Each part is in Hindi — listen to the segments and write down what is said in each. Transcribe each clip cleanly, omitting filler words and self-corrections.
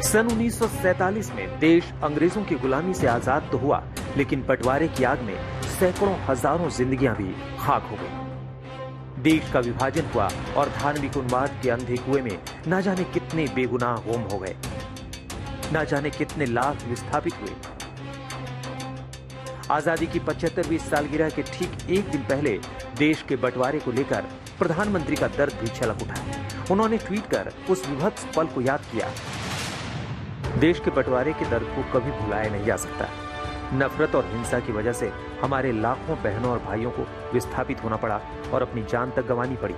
सन 1947 में देश अंग्रेजों की गुलामी से आजाद तो हुआ, लेकिन बंटवारे की आग में सैकड़ों हजारों जिंदगियां भी खाक हो गई। देश का विभाजन हुआ और धार्मिक उन्माद के अंधे कुएं में न जाने कितने बेगुनाह गुम हो गए, न जाने कितने लाख विस्थापित हुए। आजादी की 75वीं सालगिरह के ठीक एक दिन पहले देश के बंटवारे को लेकर प्रधानमंत्री का दर्द भी छलक उठा। उन्होंने ट्वीट कर उस विभत्स पल को याद किया। देश के बंटवारे के दर्द को कभी भुलाया नहीं जा सकता। नफरत और हिंसा की वजह से हमारे लाखों बहनों और भाइयों को विस्थापित होना पड़ा और अपनी जान तक गंवानी पड़ी।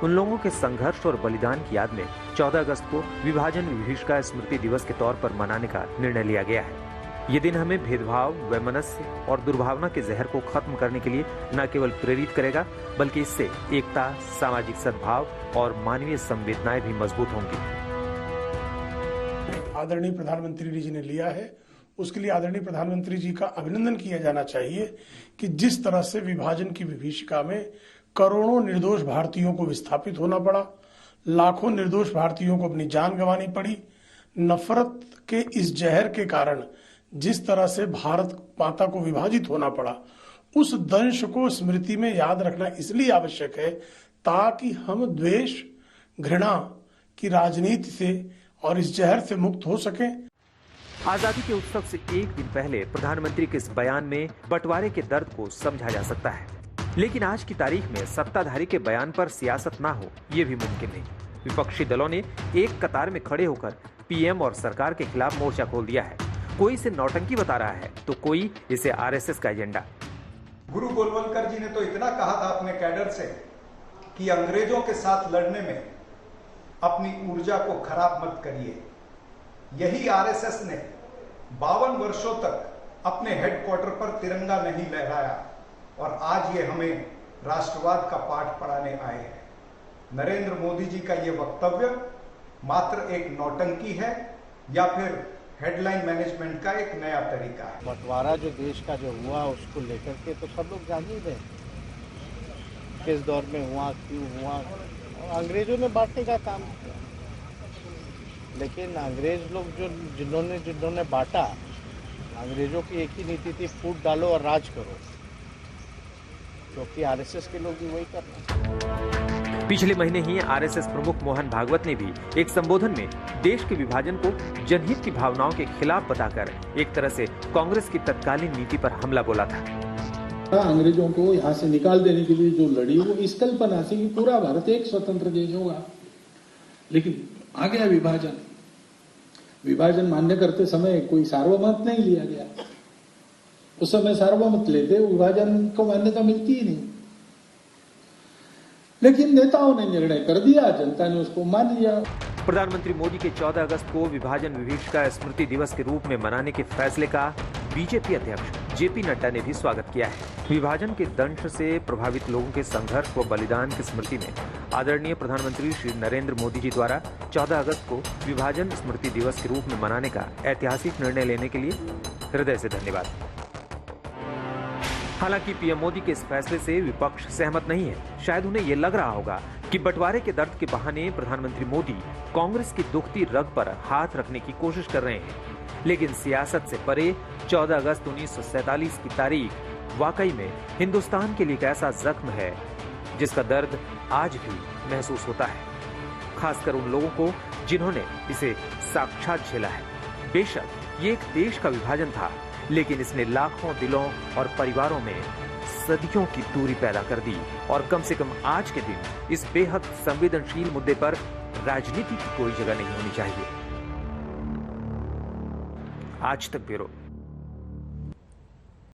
उन लोगों के संघर्ष और बलिदान की याद में 14 अगस्त को विभाजन विभीषिका स्मृति दिवस के तौर पर मनाने का निर्णय लिया गया है। ये दिन हमें भेदभाव, वैमनस्य और दुर्भावना के जहर को खत्म करने के लिए न केवल प्रेरित करेगा, बल्कि इससे एकता, सामाजिक सद्भाव और मानवीय संवेदनाएं भी मजबूत होंगी। आदरणीय प्रधानमंत्री जी ने लिया है, उसके लिए आदरणीय प्रधानमंत्री जी का अभिनंदन किया जाना चाहिए कि जिस तरह से विभाजन की विभीषिका में करोड़ों निर्दोष भारतीयों को विस्थापित होना पड़ा, लाखों निर्दोष भारतीयों को अपनी जान गंवानी पड़ी, नफरत के इस जहर के कारण जिस तरह से भारत माता को विभाजित होना पड़ा, उस दंश को स्मृति में याद रखना इसलिए आवश्यक है ताकि हम द्वेष, घृणा की राजनीति से और इस जहर से मुक्त हो सके। आजादी के उत्सव से एक दिन पहले प्रधानमंत्री के इस बयान में बंटवारे के दर्द को समझा जा सकता है, लेकिन आज की तारीख में सत्ताधारी के बयान पर सियासत ना हो, ये भी मुमकिन नहीं। विपक्षी दलों ने एक कतार में खड़े होकर पीएम और सरकार के खिलाफ मोर्चा खोल दिया है। कोई इसे नौटंकी बता रहा है तो कोई इसे आरएसएस का एजेंडा। गुरु गोलवलकर जी ने तो इतना कहा था अपने कैडर से कि अंग्रेजों के साथ लड़ने में अपनी ऊर्जा को खराब मत करिए। यही आरएसएस ने 52 वर्षों तक अपने हेडक्वार्टर पर तिरंगा नहीं लहराया और आज ये हमें राष्ट्रवाद का पाठ पढ़ाने आए हैं। नरेंद्र मोदी जी का ये वक्तव्य मात्र एक नौटंकी है या फिर हेडलाइन मैनेजमेंट का एक नया तरीका है। बंटवारा जो देश का जो हुआ उसको लेकर के तो सब लोग जान ही रहे किस दौर में हुआ, क्यों हुआ, और अंग्रेजों ने बांटने का काम किया। लेकिन अंग्रेज लोग जो जिन्होंने बांटा, अंग्रेजों की एक ही नीति थी, फूट डालो और राज करो, क्योंकि आरएसएस के लोग भी वही कर रहे हैं। पिछले महीने ही आरएसएस प्रमुख मोहन भागवत ने भी एक संबोधन में देश के विभाजन को जनहित की भावनाओं के खिलाफ बताकर एक तरह से कांग्रेस की तत्कालीन नीति पर हमला बोला था। अंग्रेजों को यहाँ से निकाल देने के लिए जो लड़ी, वो इस कल्पना से कि पूरा भारत एक स्वतंत्र देश होगा। लेकिन आ गया विभाजन। विभाजन मान्य करते समय कोई सार्वमत नहीं लिया गया। उस समय सार्वमत लेते विभाजन को मान्यता मिलती ही नहीं, लेकिन नेताओं ने निर्णय कर दिया, जनता ने उसको मान लिया। प्रधानमंत्री मोदी के 14 अगस्त को विभाजन विभीषिका स्मृति दिवस के रूप में मनाने के फैसले का बीजेपी अध्यक्ष जेपी नड्डा ने भी स्वागत किया है। विभाजन के दंश से प्रभावित लोगों के संघर्ष व बलिदान की स्मृति में आदरणीय प्रधानमंत्री श्री नरेंद्र मोदी जी द्वारा 14 अगस्त को विभाजन स्मृति दिवस के रूप में मनाने का ऐतिहासिक निर्णय लेने के लिए हृदय से धन्यवाद। हालांकि पीएम मोदी के इस फैसले से विपक्ष सहमत नहीं है। शायद उन्हें ये लग रहा होगा कि बंटवारे के दर्द के बहाने प्रधानमंत्री मोदी कांग्रेस की दुखती रग पर हाथ रखने की कोशिश कर रहे हैं। लेकिन सियासत से परे 14 अगस्त 1947 की तारीख वाकई में हिंदुस्तान के लिए एक ऐसा जख्म है जिसका दर्द आज भी महसूस होता है, खासकर उन लोगों को जिन्होंने इसे साक्षात झेला है। बेशक ये एक देश का विभाजन था, लेकिन इसने लाखों दिलों और परिवारों में सदियों की दूरी पैदा कर दी और कम से कम आज के दिन इस बेहद संवेदनशील मुद्दे पर राजनीति की कोई जगह नहीं होनी चाहिए। आज तक ब्यूरो।